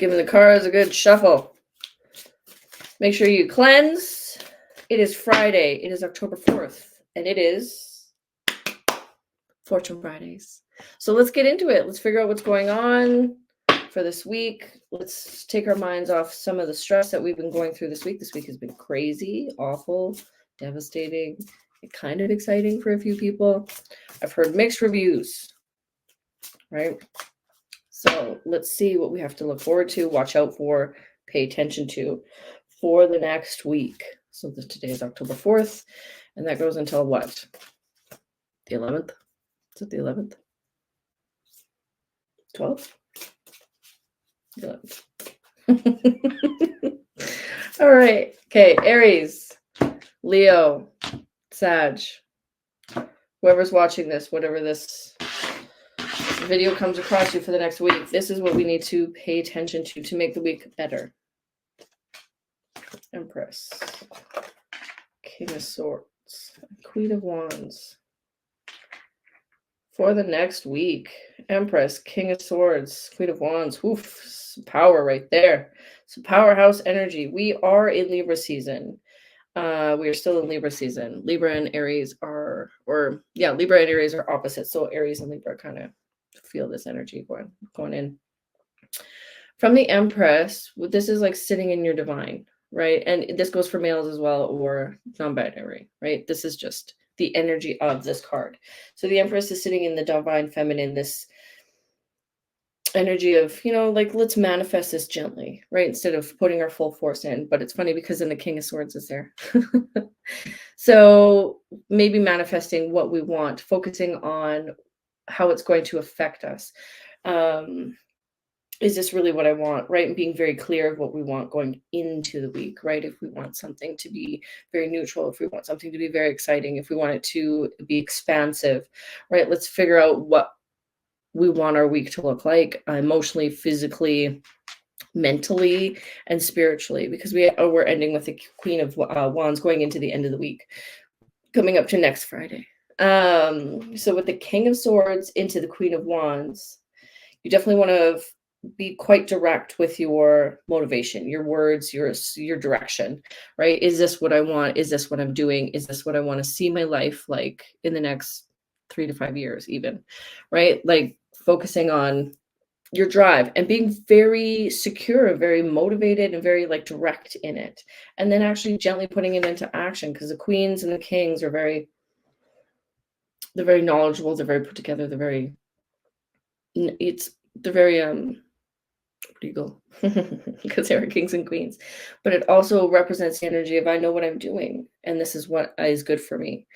giving the cards a good shuffle. Make sure you cleanse. It is Friday. It is October 4th. And it is Fortune Fridays. So let's get into it. Let's figure out what's going on for this week. Let's take our minds off some of the stress that we've been going through this week. This week has been crazy, awful, devastating, and kind of exciting for a few people. I've heard mixed reviews, right? So let's see what we have to look forward to, watch out for, pay attention to for the next week. So today is October 4th, and that goes until what? The 11th? Is it the 11th? 12th? 11th. All right. Okay, Aries, Leo, Sag, whoever's watching this, whatever this video comes across you for the next week, this is what we need to pay attention to make the week better. Empress, King of Swords, Queen of Wands. For the next week, Empress, King of Swords, Queen of Wands. Oof, some power right there. Some powerhouse energy. We are in Libra season. We are still in Libra season. Libra and Aries are, Libra and Aries are opposite. So Aries and Libra kind of feel this energy going in. From the Empress, this is like sitting in your divine, right? And this goes for males as well, or non-binary, right? This is just the energy of this card. So the Empress is sitting in the divine feminine, this energy of, like, let's manifest this gently, right? Instead of putting our full force in. But it's funny because then the King of Swords is there. So maybe manifesting what we want, focusing on how it's going to affect us. Is this really what I want, right? And being very clear of what we want going into the week, right? If we want something to be very neutral, if we want something to be very exciting, if we want it to be expansive, right? Let's figure out what we want our week to look like, emotionally, physically, mentally, and spiritually, because we're ending with the Queen of Wands going into the end of the week, coming up to next Friday. So with the King of Swords into the Queen of Wands, you definitely want to be quite direct with your motivation, your words, your direction, right? Is this what I want? Is this what I'm doing? Is this what I want to see my life like in the next 3 to 5 years even, right? Like focusing on your drive and being very secure, very motivated, and very like direct in it. And then actually gently putting it into action, because the queens and the kings are they're very knowledgeable, they're very put together, they're very legal because they are kings and queens, but it also represents the energy of I know what I'm doing and this is what is good for me,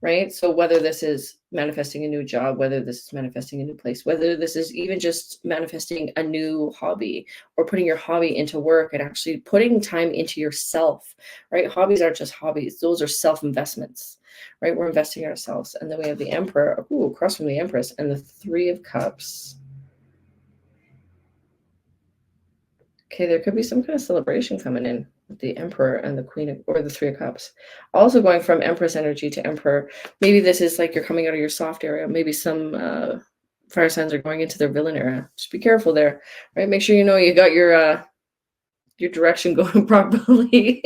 right? So whether this is manifesting a new job, whether this is manifesting a new place, whether this is even just manifesting a new hobby or putting your hobby into work and actually putting time into yourself, right? Hobbies aren't just hobbies, those are self-investments, right? We're investing in ourselves. And then we have the Emperor, across from the Empress, and the Three of Cups. Okay, there could be some kind of celebration coming in with the Emperor and the Queen or the Three of Cups. Also going from Empress energy to Emperor. Maybe this is like you're coming out of your soft area. Maybe some fire signs are going into their villain era. Just be careful there, right? Make sure you got your direction going properly,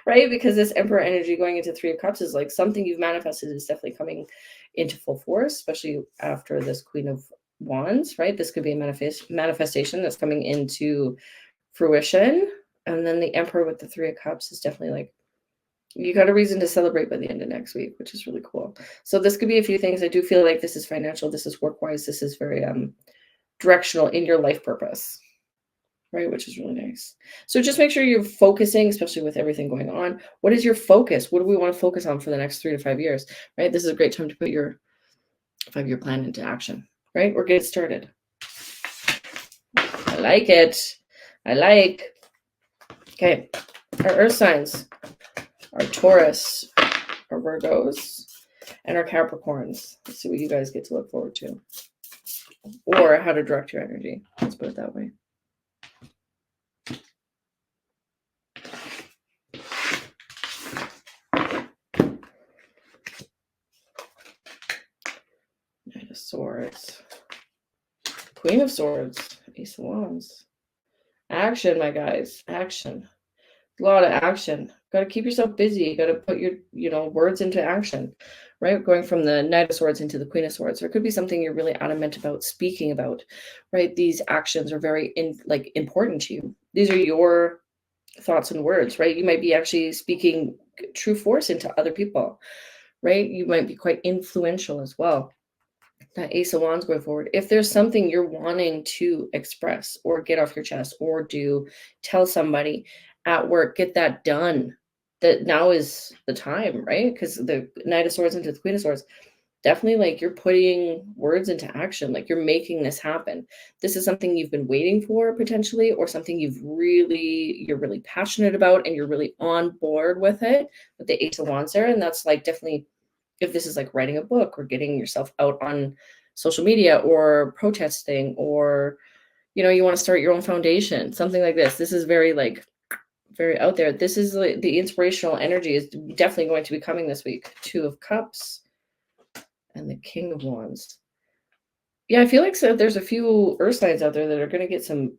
right? Because this Emperor energy going into Three of Cups is like something you've manifested is definitely coming into full force, especially after this Queen of Wands, right? This could be a manifestation that's coming into fruition. And then the Emperor with the Three of Cups is definitely like, you got a reason to celebrate by the end of next week, which is really cool. So this could be a few things. I do feel like this is financial, this is work-wise, this is very directional in your life purpose, right? Which is really nice. So just make sure you're focusing, especially with everything going on. What is your focus? What do we want to focus on for the next 3 to 5 years, right? This is a great time to put your 5-year plan into action, right? Or get started. I like it. Okay. Our earth signs are Taurus, our Virgos, and our Capricorns. Let's see what you guys get to look forward to. Or how to direct your energy. Let's put it that way. Knight of Swords. Queen of Swords. Ace of Wands. Action, my guys. Action. A lot of action. Got to keep yourself busy. You got to put your, words into action, right? Going from the Knight of Swords into the Queen of Swords. There could be something you're really adamant about speaking about, right? These actions are very important to you. These are your thoughts and words, right? You might be actually speaking true force into other people, right? You might be quite influential as well. That Ace of Wands going forward. If there's something you're wanting to express or get off your chest or do, tell somebody at work, get that done. That now is the time, right? Because the Knight of Swords into the Queen of Swords, definitely like you're putting words into action, like you're making this happen. This is something you've been waiting for potentially, or something you're really passionate about and you're really on board with it, with the Ace of Wands there. And that's like definitely, if this is like writing a book or getting yourself out on social media or protesting, or you want to start your own foundation, something like this is very very out there. This is like the inspirational energy is definitely going to be coming this week. Two of Cups and the King of Wands. Yeah, I feel like there's a few earth signs out there that are going to get some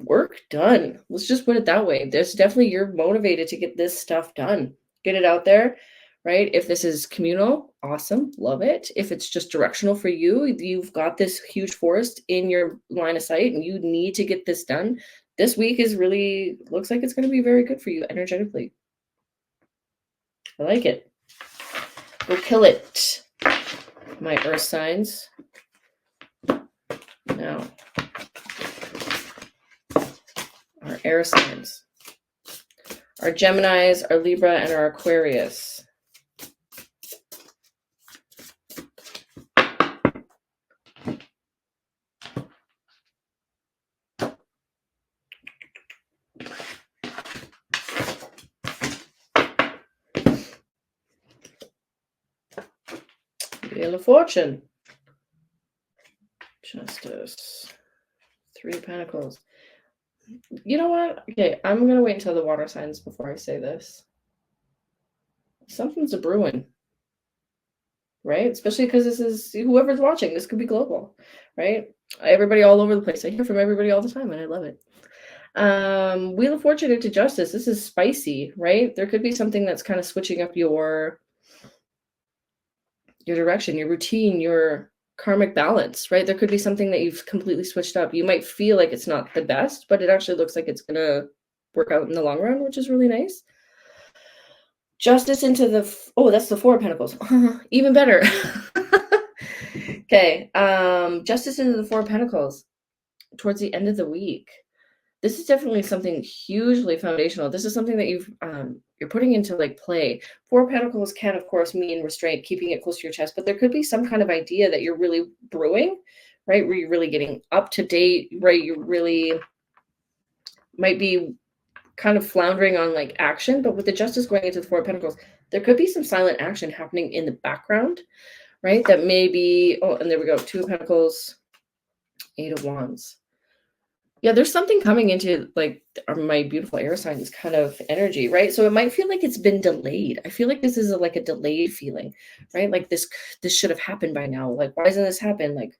work done. Let's just put it that way. There's definitely, you're motivated to get this stuff done. Get it out there, right? If this is communal, awesome, love it. If it's just directional for you, you've got this huge forest in your line of sight and you need to get this done. This week is really, looks like it's going to be very good for you energetically. I like it. Go kill it, my earth signs. Now, our air signs, our Geminis, our Libra, and our Aquarius. Wheel of Fortune. Justice. Three of Pentacles. You know what? Okay, I'm going to wait until the water signs before I say this. Something's a brewing, right? Especially because this is, whoever's watching, this could be global, right? Everybody all over the place. I hear from everybody all the time, and I love it. Wheel of Fortune into Justice. This is spicy, right? There could be something that's kind of switching up your direction, your routine, your karmic balance, right? There could be something that you've completely switched up. You might feel like it's not the best, but it actually looks like it's going to work out in the long run, which is really nice. Justice into the, oh, that's the Four of Pentacles. Even better. Okay. Justice into the Four of Pentacles towards the end of the week. This is definitely something hugely foundational. This is something that you're putting into like play. Four of Pentacles can, of course, mean restraint, keeping it close to your chest, but there could be some kind of idea that you're really brewing, right? Where you're really getting up to date, right? You really might be kind of floundering on like action, but with the Justice going into the Four of Pentacles, there could be some silent action happening in the background, right? That may be, oh, and there we go, Two of Pentacles, Eight of Wands. Yeah, there's something coming into like my beautiful air signs kind of energy, right? So it might feel like it's been delayed. I feel like this is like a delayed feeling, right? Like this should have happened by now. Like, why doesn't this happen? Like,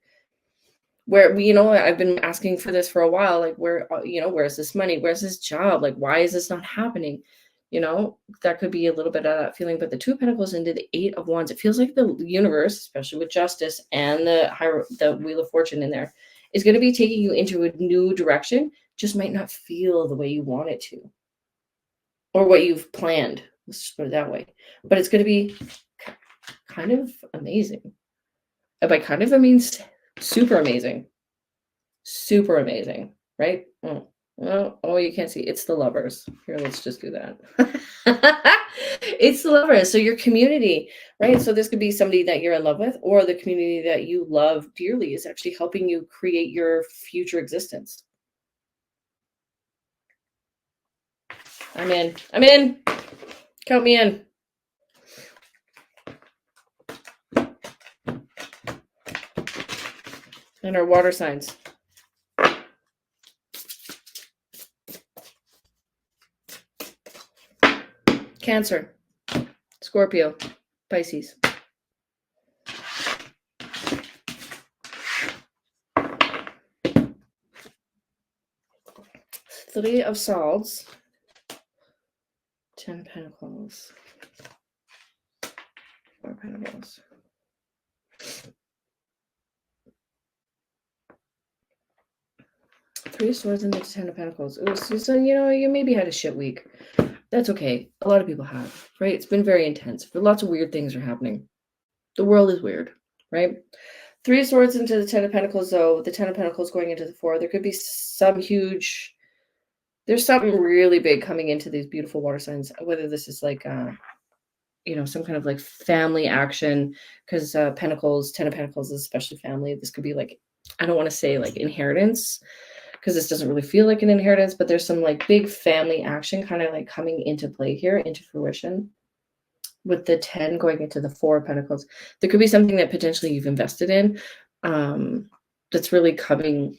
where I've been asking for this for a while. Like, where's this money? Where's this job? Like, why is this not happening? That could be a little bit of that feeling. But the Two of Pentacles into the Eight of Wands, it feels like the universe, especially with Justice and the Wheel of Fortune in there, is going to be taking you into a new direction, just might not feel the way you want it to, or what you've planned. Let's just put it that way. But it's going to be kind of amazing. And by kind of, I mean super amazing. Super amazing, right? Oh, you can't see. It's the Lovers. Here, let's just do that. It's the Lovers. So your community, right? So this could be somebody that you're in love with, or the community that you love dearly is actually helping you create your future existence. I'm in. I'm in. Count me in. And our water signs. Cancer, Scorpio, Pisces. Three of Swords, 10 of Pentacles, 4 of Pentacles. Three of Swords and the 10 of Pentacles. Ooh, so, you maybe had a shit week. That's okay. A lot of people have, right? It's been very intense. But lots of weird things are happening. The world is weird, right? Three of Swords into the 10 of Pentacles, though. The 10 of Pentacles going into the 4. There could be some huge... There's something really big coming into these beautiful water signs. Whether this is like... some kind of like family action, because Pentacles, 10 of Pentacles is especially family. This could be like, I don't want to say like inheritance, because this doesn't really feel like an inheritance, but there's some like big family action kind of like coming into play here, into fruition. With the 10 going into the 4 of Pentacles, there could be something that potentially you've invested in that's really coming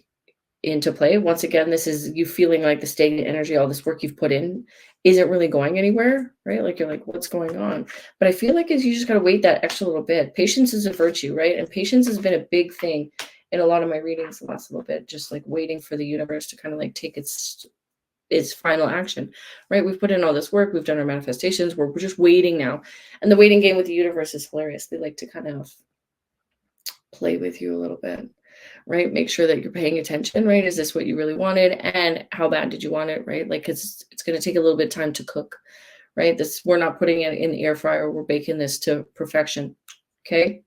into play. Once again, this is you feeling like the stagnant energy, all this work you've put in isn't really going anywhere, right? Like you're like, what's going on? But I feel like you just got to wait that extra little bit. Patience is a virtue, right? And patience has been a big thing in a lot of my readings the last little bit, just like waiting for the universe to kind of like take its final action, right? We've put in all this work. We've done our manifestations. We're just waiting now. And the waiting game with the universe is hilarious. They like to kind of play with you a little bit, right? Make sure that you're paying attention, right? Is this what you really wanted? And how bad did you want it, right? Like, it's going to take a little bit of time to cook, right? We're not putting it in the air fryer. We're baking this to perfection. Okay.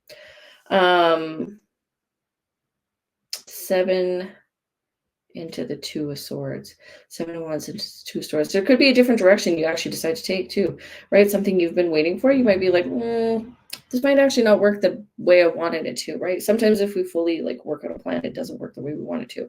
7 into the 2 of Swords, 7 of Wands into 2 of Swords. There could be a different direction you actually decide to take too, right? Something you've been waiting for. You might be like, this might actually not work the way I wanted it to, right? Sometimes if we fully like work on a plan, it doesn't work the way we want it to.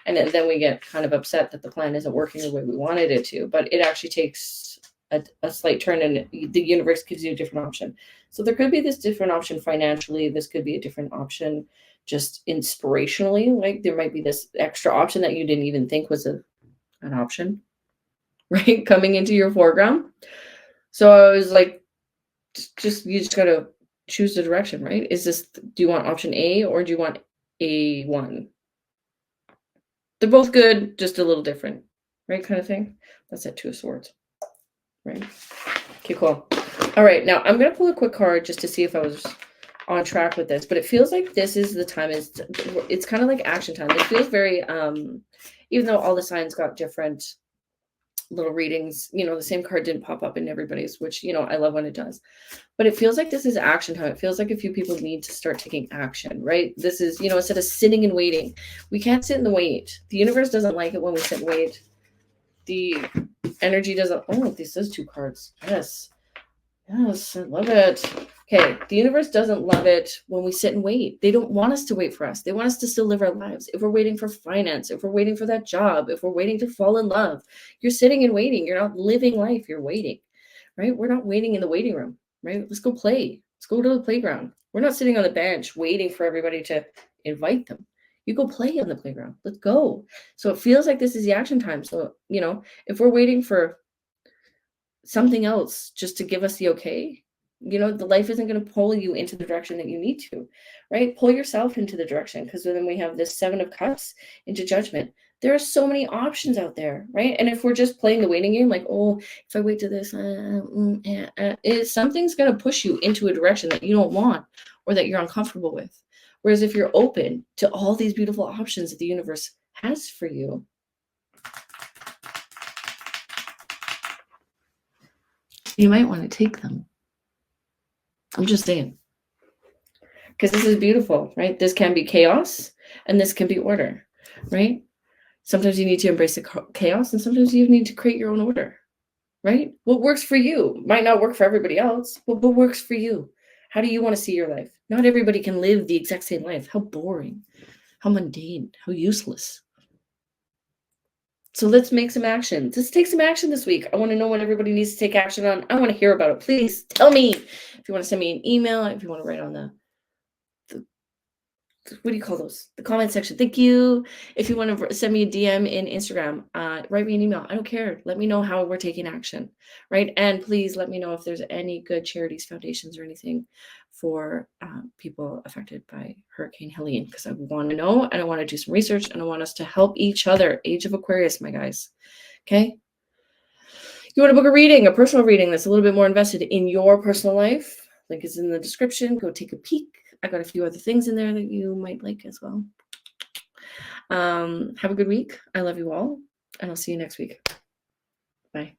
And then we get kind of upset that the plan isn't working the way we wanted it to, but it actually takes a slight turn, and the universe gives you a different option. So there could be this different option financially. This could be a different option just inspirationally. Like there might be this extra option that you didn't even think was an option, right? Coming into your foreground. So I was like, you just got to choose the direction, right? Do you want option A or do you want A1? They're both good, just a little different, right? Kind of thing. That's that 2 of Swords, right? Okay, cool. All right, now I'm going to pull a quick card just to see if I was on track with this, but it feels like this is the time. It's kind of like action time. It feels very, even though all the signs got different little readings, the same card didn't pop up in everybody's, which, I love when it does. But it feels like this is action time. It feels like a few people need to start taking action, right? This is, instead of sitting and waiting, we can't sit in the wait. The universe doesn't like it when we sit and wait. The energy doesn't. Oh, this is 2 cards. Yes, I love it. Okay, the universe doesn't love it when we sit and wait. They don't want us to wait for us. They want us to still live our lives. If we're waiting for finance, if we're waiting for that job, if we're waiting to fall in love, you're sitting and waiting. You're not living life. You're waiting, right? We're not waiting in the waiting room, right? Let's go play. Let's go to the playground. We're not sitting on the bench waiting for everybody to invite them. You go play on the playground. Let's go. So it feels like this is the action time. So, if we're waiting for something else just to give us the okay, the life isn't going to pull you into the direction that you need to, right? Pull yourself into the direction, because then we have this 7 of Cups into Judgment. There are so many options out there, right? And if we're just playing the waiting game, like, oh, if I wait to this, something's going to push you into a direction that you don't want or that you're uncomfortable with. Whereas if you're open to all these beautiful options that the universe has for you, you might want to take them. I'm just saying. Because this is beautiful, right? This can be chaos and this can be order, right? Sometimes you need to embrace the chaos and sometimes you need to create your own order, right? What works for you might not work for everybody else, but what works for you? How do you want to see your life? Not everybody can live the exact same life. How boring, how mundane, how useless. So let's make some action. Let's take some action this week. I want to know what everybody needs to take action on. I want to hear about it. Please tell me. If you want to send me an email, if you want to write on the what do you call those? The comment section. Thank you. If you want to send me a DM in Instagram, write me an email. I don't care. Let me know how we're taking action, right? And please let me know if there's any good charities, foundations, or anything for people affected by Hurricane Helene, because I want to know, and I want to do some research, and I want us to help each other. Age of Aquarius, my guys. Okay? You want to book a reading, a personal reading that's a little bit more invested in your personal life? Link is in the description. Go take a peek. I got a few other things in there that you might like as well. Have a good week. I love you all, and I'll see you next week. Bye.